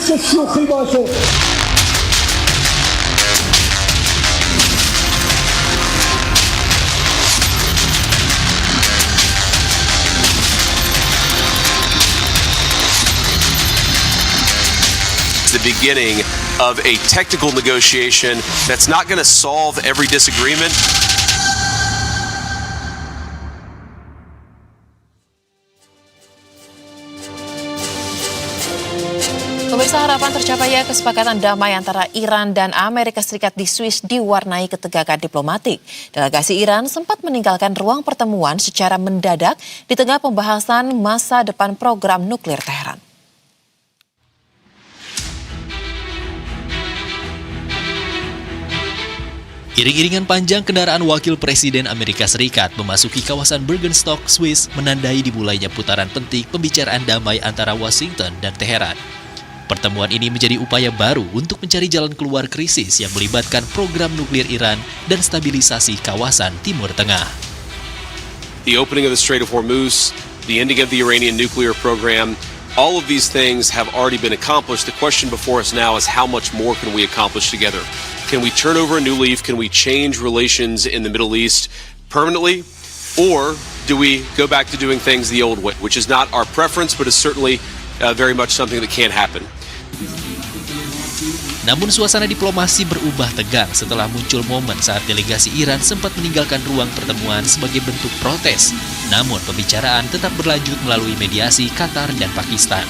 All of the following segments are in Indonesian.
شوخی باشه. The beginning of a technical negotiation that's not going to solve every disagreement. Pemirsa, harapan tercapainya kesepakatan damai antara Iran dan Amerika Serikat di Swiss diwarnai ketegangan diplomatik. Delegasi Iran sempat meninggalkan ruang pertemuan secara mendadak di tengah pembahasan masa depan program nuklir Teheran. Iring-iringan panjang kendaraan wakil Presiden Amerika Serikat memasuki kawasan Bergenstock, Swiss menandai dimulainya putaran penting pembicaraan damai antara Washington dan Teheran. Pertemuan ini menjadi upaya baru untuk mencari jalan keluar krisis yang melibatkan program nuklir Iran dan stabilisasi kawasan Timur Tengah. The opening of the Strait of Hormuz, the ending of the Iranian nuclear program, all of these things have already been accomplished. The question before us now is how much more can we accomplish together? Can we turn over a new leaf? Can we change relations in the Middle East permanently? Or do we go back to doing things the old way, which is not our preference, but is certainly very much something that can happen. Namun suasana diplomasi berubah tegang setelah muncul momen saat delegasi Iran sempat meninggalkan ruang pertemuan sebagai bentuk protes. Namun pembicaraan tetap berlanjut melalui mediasi Qatar dan Pakistan.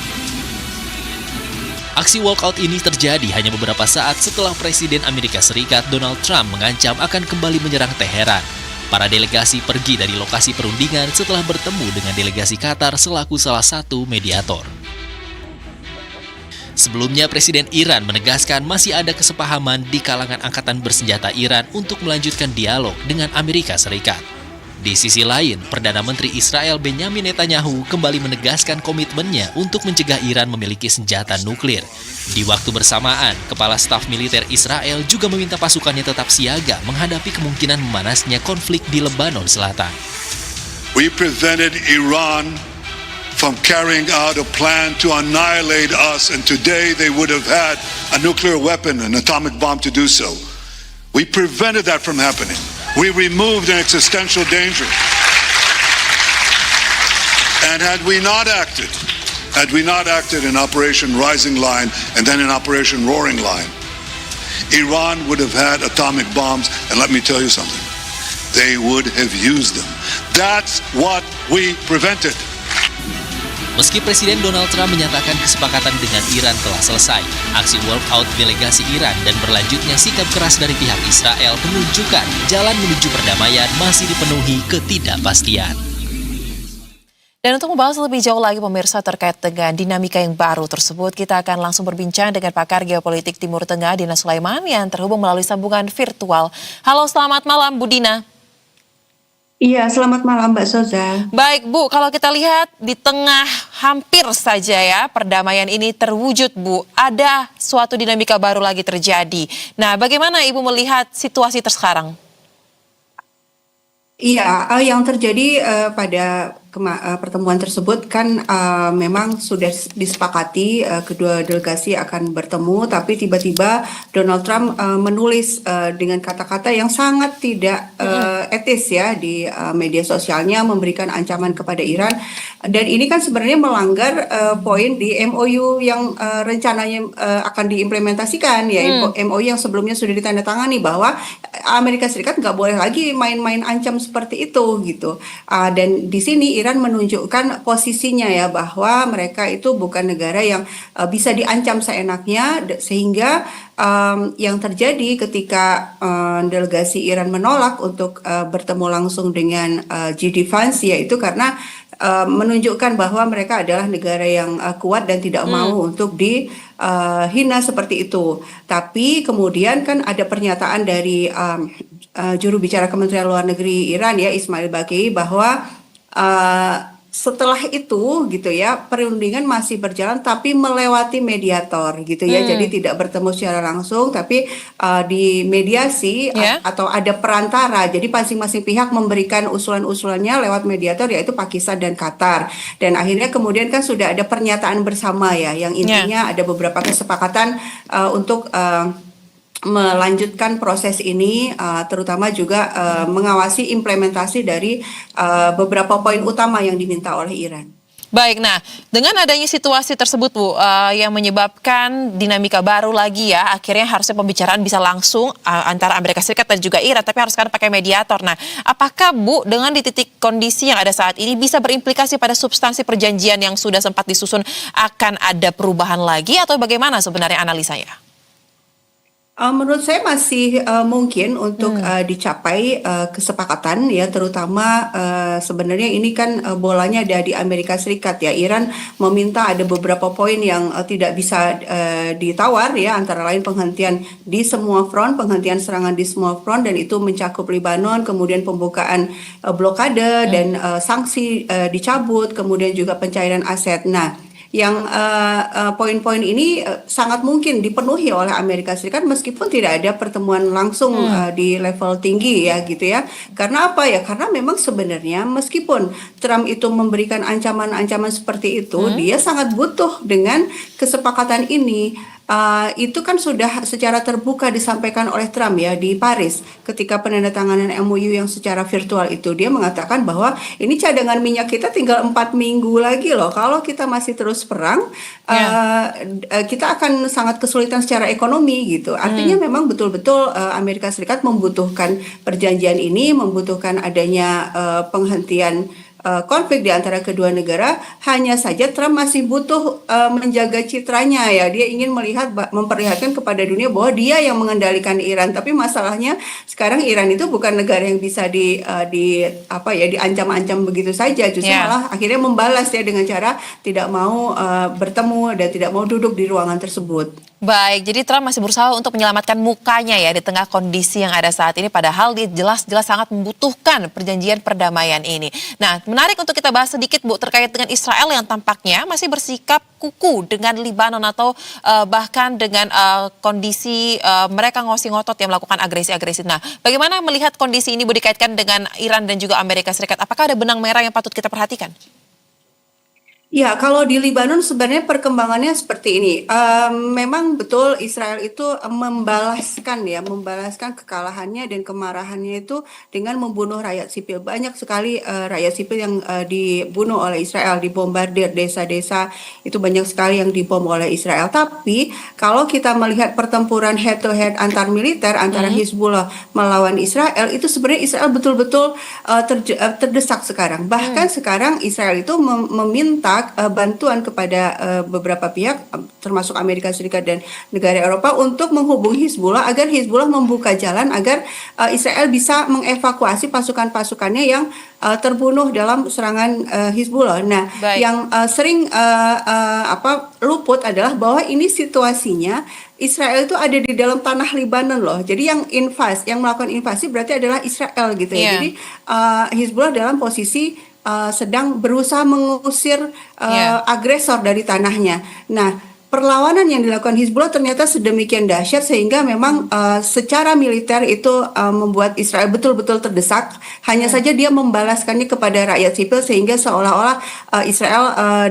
Aksi walkout ini terjadi hanya beberapa saat setelah Presiden Amerika Serikat Donald Trump mengancam akan kembali menyerang Teheran. Para delegasi pergi dari lokasi perundingan setelah bertemu dengan delegasi Qatar selaku salah satu mediator. Sebelumnya, Presiden Iran menegaskan masih ada kesepahaman di kalangan angkatan bersenjata Iran untuk melanjutkan dialog dengan Amerika Serikat. Di sisi lain, Perdana Menteri Israel Benjamin Netanyahu kembali menegaskan komitmennya untuk mencegah Iran memiliki senjata nuklir. Di waktu bersamaan, Kepala Staf Militer Israel juga meminta pasukannya tetap siaga menghadapi kemungkinan memanasnya konflik di Lebanon Selatan. We prevented Iran from carrying out a plan to annihilate us, and today they would have had a nuclear weapon, an atomic bomb to do so. We prevented that from happening. We removed an existential danger. And had we not acted in Operation Rising Line and then in Operation Roaring Line, Iran would have had atomic bombs, and let me tell you something, they would have used them. That's what we prevented. Meski Presiden Donald Trump menyatakan kesepakatan dengan Iran telah selesai, aksi walkout delegasi Iran dan berlanjutnya sikap keras dari pihak Israel menunjukkan jalan menuju perdamaian masih dipenuhi ketidakpastian. Dan untuk membahas lebih jauh lagi pemirsa terkait dengan dinamika yang baru tersebut, kita akan langsung berbincang dengan pakar geopolitik Timur Tengah Dina Sulaiman yang terhubung melalui sambungan virtual. Halo, selamat malam Bu Dina. Iya, selamat malam Mbak Soza. Baik Bu, kalau kita lihat di tengah hampir saja ya perdamaian ini terwujud Bu, ada suatu dinamika baru lagi terjadi. Nah, bagaimana Ibu melihat situasi sekarang? Iya, yang terjadi pada pertemuan tersebut kan memang sudah disepakati kedua delegasi akan bertemu, tapi tiba-tiba Donald Trump menulis dengan kata-kata yang sangat tidak etis ya di media sosialnya, memberikan ancaman kepada Iran, dan ini kan sebenarnya melanggar poin di MOU yang rencananya akan diimplementasikan ya, MOU yang sebelumnya sudah ditandatangani bahwa Amerika Serikat nggak boleh lagi main-main ancam seperti itu gitu, dan di sini Iran menunjukkan posisinya ya, bahwa mereka itu bukan negara yang bisa diancam seenaknya, sehingga yang terjadi ketika delegasi Iran menolak untuk bertemu langsung dengan JD Vance, yaitu karena menunjukkan bahwa mereka adalah negara yang kuat dan tidak mau untuk dihina seperti itu. Tapi kemudian kan ada pernyataan dari juru bicara Kementerian Luar Negeri Iran ya, Ismail Baqi, bahwa setelah itu gitu ya, perundingan masih berjalan tapi melewati mediator gitu ya. Jadi tidak bertemu secara langsung tapi di mediasi Ya. atau ada perantara. Jadi masing-masing pihak memberikan usulan-usulannya lewat mediator, yaitu Pakistan dan Qatar. Dan akhirnya kemudian kan sudah ada pernyataan bersama ya, yang intinya ada beberapa kesepakatan untuk melanjutkan proses ini, terutama juga mengawasi implementasi dari beberapa poin utama yang diminta oleh Iran. Baik, nah dengan adanya situasi tersebut Bu, yang menyebabkan dinamika baru lagi ya, akhirnya harusnya pembicaraan bisa langsung antara Amerika Serikat dan juga Iran, tapi harus sekarang pakai mediator. Nah, apakah Bu dengan di titik kondisi yang ada saat ini bisa berimplikasi pada substansi perjanjian yang sudah sempat disusun akan ada perubahan lagi atau bagaimana sebenarnya analisanya? Menurut saya masih mungkin untuk dicapai kesepakatan ya, terutama sebenarnya ini kan bolanya ada di Amerika Serikat ya. Iran meminta ada beberapa poin yang tidak bisa ditawar ya, antara lain penghentian di semua front, penghentian serangan di semua front, dan itu mencakup Lebanon, kemudian pembukaan blokade dan sanksi dicabut, kemudian juga pencairan aset. Nah, yang poin-poin ini sangat mungkin dipenuhi oleh Amerika Serikat meskipun tidak ada pertemuan langsung di level tinggi ya gitu ya. Karena apa ya? Karena memang sebenarnya meskipun Trump itu memberikan ancaman-ancaman seperti itu, dia sangat butuh dengan kesepakatan ini. Itu kan sudah secara terbuka disampaikan oleh Trump ya di Paris ketika penandatanganan MOU yang secara virtual itu. Dia mengatakan bahwa ini cadangan minyak kita tinggal 4 minggu lagi loh. Kalau kita masih terus perang, kita akan sangat kesulitan secara ekonomi gitu. Artinya memang betul-betul Amerika Serikat membutuhkan perjanjian ini, membutuhkan adanya penghentian konflik di antara kedua negara. Hanya saja Trump masih butuh menjaga citranya ya. Dia ingin memperlihatkan kepada dunia bahwa dia yang mengendalikan Iran. Tapi masalahnya sekarang Iran itu bukan negara yang bisa diancam-ancam begitu saja. Justru malah akhirnya membalas ya dengan cara tidak mau bertemu dan tidak mau duduk di ruangan tersebut. Baik, jadi Trump masih berusaha untuk menyelamatkan mukanya ya di tengah kondisi yang ada saat ini, padahal dia jelas-jelas sangat membutuhkan perjanjian perdamaian ini. Nah, menarik untuk kita bahas sedikit Bu terkait dengan Israel yang tampaknya masih bersikap kuku dengan Lebanon atau bahkan dengan kondisi mereka ngotot yang melakukan agresi-agresi. Nah, bagaimana melihat kondisi ini Bu dikaitkan dengan Iran dan juga Amerika Serikat? Apakah ada benang merah yang patut kita perhatikan? Ya, kalau di Lebanon sebenarnya perkembangannya seperti ini. Memang betul Israel itu membalaskan kekalahannya dan kemarahannya itu dengan membunuh rakyat sipil. Banyak sekali rakyat sipil yang dibunuh oleh Israel, dibombardir desa-desa, itu banyak sekali yang dibom oleh Israel. Tapi kalau kita melihat pertempuran head to head antar militer antara Hizbullah melawan Israel, itu sebenarnya Israel betul-betul terdesak sekarang. Bahkan sekarang Israel itu meminta bantuan kepada beberapa pihak termasuk Amerika Serikat dan negara Eropa untuk menghubungi Hizbullah agar Hizbullah membuka jalan agar Israel bisa mengevakuasi pasukan-pasukannya yang terbunuh dalam serangan Hizbullah. Nah, yang sering luput adalah bahwa ini situasinya Israel itu ada di dalam tanah Lebanon loh. Jadi yang melakukan invasi berarti adalah Israel gitu ya. Jadi Hizbullah dalam posisi sedang berusaha mengusir agresor dari tanahnya. Nah, perlawanan yang dilakukan Hizbullah ternyata sedemikian dahsyat sehingga memang secara militer itu membuat Israel betul-betul terdesak. Hanya saja dia membalaskannya kepada rakyat sipil sehingga seolah-olah Israel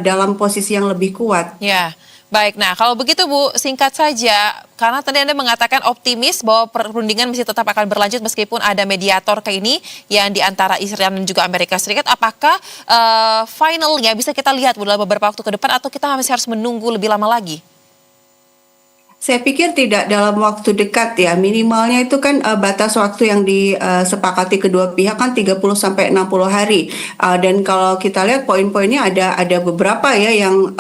dalam posisi yang lebih kuat. Ya. Baik, nah kalau begitu Bu, singkat saja, karena tadi Anda mengatakan optimis bahwa perundingan masih tetap akan berlanjut meskipun ada mediator kayak ini yang di antara Israel dan juga Amerika Serikat, apakah finalnya bisa kita lihat dalam beberapa waktu ke depan atau kita masih harus menunggu lebih lama lagi? Saya pikir tidak dalam waktu dekat ya, minimalnya itu kan batas waktu yang disepakati kedua pihak kan 30 sampai 60 hari. Dan kalau kita lihat poin-poinnya ada beberapa ya yang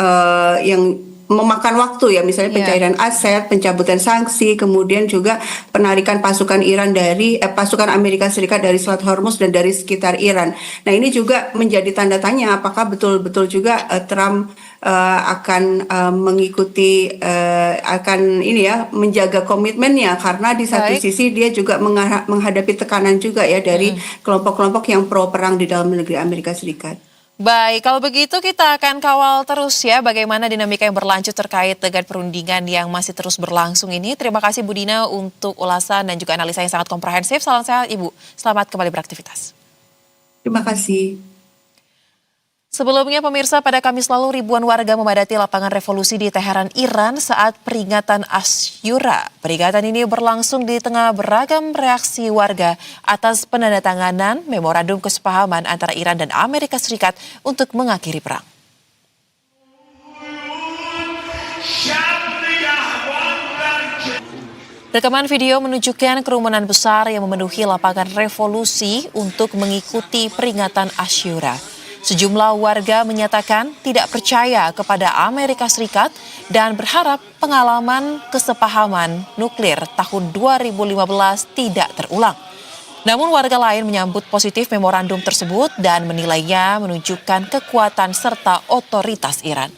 memakan waktu ya, misalnya pencairan aset, pencabutan sanksi, kemudian juga penarikan pasukan pasukan Amerika Serikat dari Selat Hormuz dan dari sekitar Iran. Nah, ini juga menjadi tanda tanya apakah betul-betul juga Trump akan mengikuti menjaga komitmennya, karena di satu sisi dia juga menghadapi tekanan juga ya dari kelompok-kelompok yang pro perang di dalam negeri Amerika Serikat. Baik, kalau begitu kita akan kawal terus ya bagaimana dinamika yang berlanjut terkait dengan perundingan yang masih terus berlangsung ini. Terima kasih Bu Dina untuk ulasan dan juga analisa yang sangat komprehensif. Salam sehat Ibu, selamat kembali beraktivitas. Terima kasih. Sebelumnya pemirsa, pada Kamis lalu ribuan warga memadati lapangan revolusi di Teheran, Iran saat peringatan Asyura. Peringatan ini berlangsung di tengah beragam reaksi warga atas penandatanganan memorandum kesepahaman antara Iran dan Amerika Serikat untuk mengakhiri perang. Rekaman video menunjukkan kerumunan besar yang memenuhi lapangan revolusi untuk mengikuti peringatan Asyura. Sejumlah warga menyatakan tidak percaya kepada Amerika Serikat dan berharap pengalaman kesepahaman nuklir tahun 2015 tidak terulang. Namun warga lain menyambut positif memorandum tersebut dan menilainya menunjukkan kekuatan serta otoritas Iran.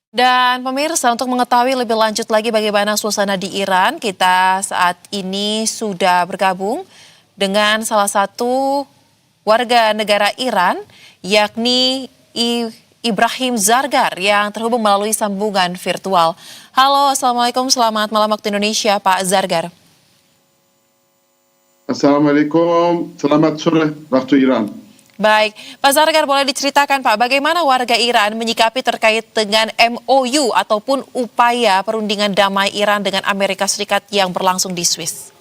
Dan pemirsa, untuk mengetahui lebih lanjut lagi bagaimana suasana di Iran, kita saat ini sudah bergabung dengan salah satu warga negara Iran, yakni Ibrahim Zargar yang terhubung melalui sambungan virtual. Halo, Assalamualaikum, selamat malam waktu Indonesia, Pak Zargar. Assalamualaikum, selamat sore waktu Iran. Baik, Pak Zargar, boleh diceritakan Pak, bagaimana warga Iran menyikapi terkait dengan MOU ataupun upaya perundingan damai Iran dengan Amerika Serikat yang berlangsung di Swiss?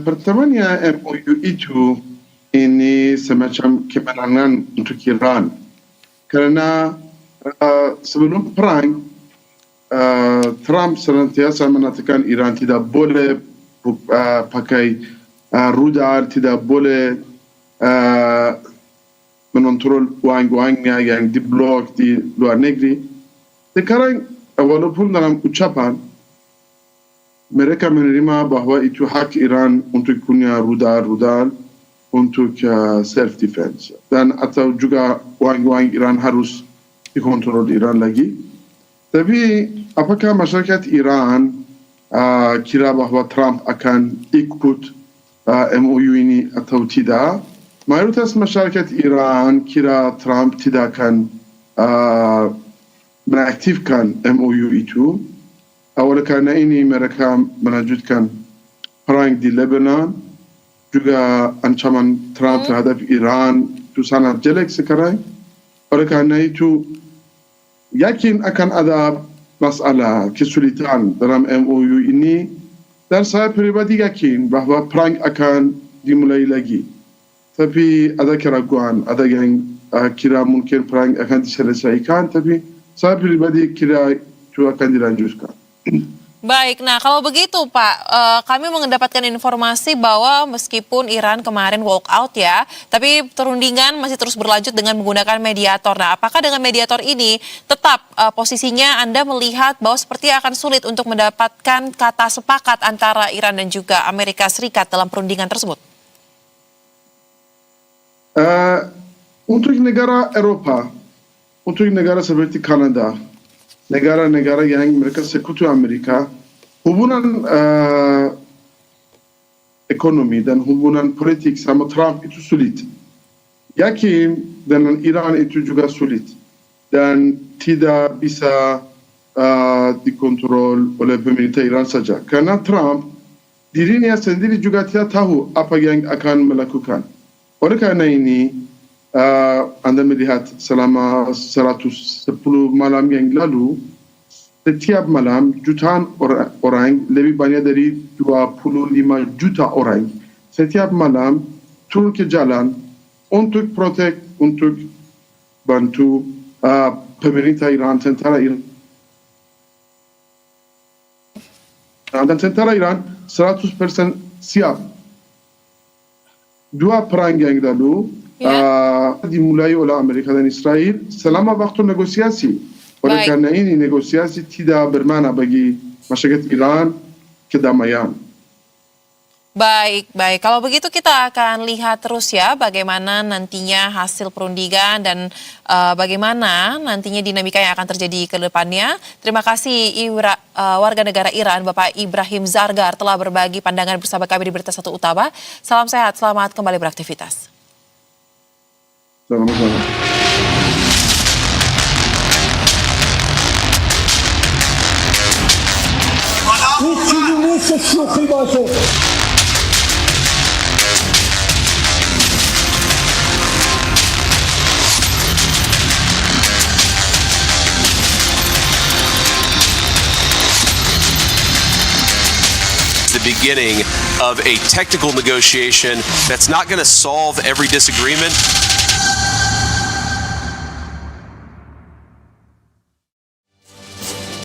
Pertamanya MOU itu ini semacam kemenangan untuk Iran. Karena sebelum perang, Trump senantiasa mengatakan Iran tidak boleh pakai rudal, tidak boleh mengontrol uang-uangnya yang diblok di luar negeri. Sekarang walaupun dalam ucapan mereka menerima bahwa itu hak Iran untuk punya rudal untuk self-defense. Dan atau juga uang-uang Iran harus dikontrol Iran lagi. Tapi apakah masyarakat Iran kira bahwa Trump akan ikut MOU ini atau tidak? Mayoritas masyarakat Iran kira Trump tidak akan mengaktifkan MOU itu. Oleh karena ini mereka melanjutkan perang di Lebanon. Juga ancaman Trump terhadap Iran itu sangat jelek sekarang. Oleh karena itu yakin akan ada masalah kesulitan dalam MOU ini. Dan saya pribadi yakin bahwa perang akan dimulai lagi. Tapi ada keraguan, ada yang kira mungkin perang akan diselesaikan, tapi saya pribadi kira itu akan dilanjutkan. Baik, nah kalau begitu Pak, kami mendapatkan informasi bahwa meskipun Iran kemarin walk out ya, tapi perundingan masih terus berlanjut dengan menggunakan mediator. Nah, apakah dengan mediator ini tetap posisinya Anda melihat bahwa seperti akan sulit untuk mendapatkan kata sepakat antara Iran dan juga Amerika Serikat dalam perundingan tersebut? Untuk negara Eropa, untuk negara seperti Kanada, negara-negara yang mereka sekutu Amerika, hubungan ekonomi dan hubungan politik sama Trump itu sulit. Yakin dengan Iran itu juga sulit dan tidak bisa dikontrol oleh pemerintah Iran saja. Karena Trump dirinya sendiri juga tidak tahu apa yang akan melakukan. Oleh karena ini, Anda melihat selama 110 malam yang lalu, setiap malam jutaan orang, lebih banyak dari 25 juta orang, setiap malam turun ke jalan untuk protek, untuk bantu pemerintah Iran, tentara Iran. Dan tentara Iran 100% siap. Dua perang yang lalu, dimulai oleh Amerika dan Israel selama waktu negosiasi. Oleh karena ini negosiasi tidak bermakna bagi masyarakat Iran kedamaian. Baik, baik. Kalau begitu kita akan lihat terus ya bagaimana nantinya hasil perundingan dan bagaimana nantinya dinamika yang akan terjadi ke depannya. Terima kasih warga negara Iran Bapak Ibrahim Zargar telah berbagi pandangan bersama kami di Berita Satu Utama. Salam sehat, selamat kembali beraktivitas. Sama-sama. The beginning of a technical negotiation that's not going to solve every disagreement,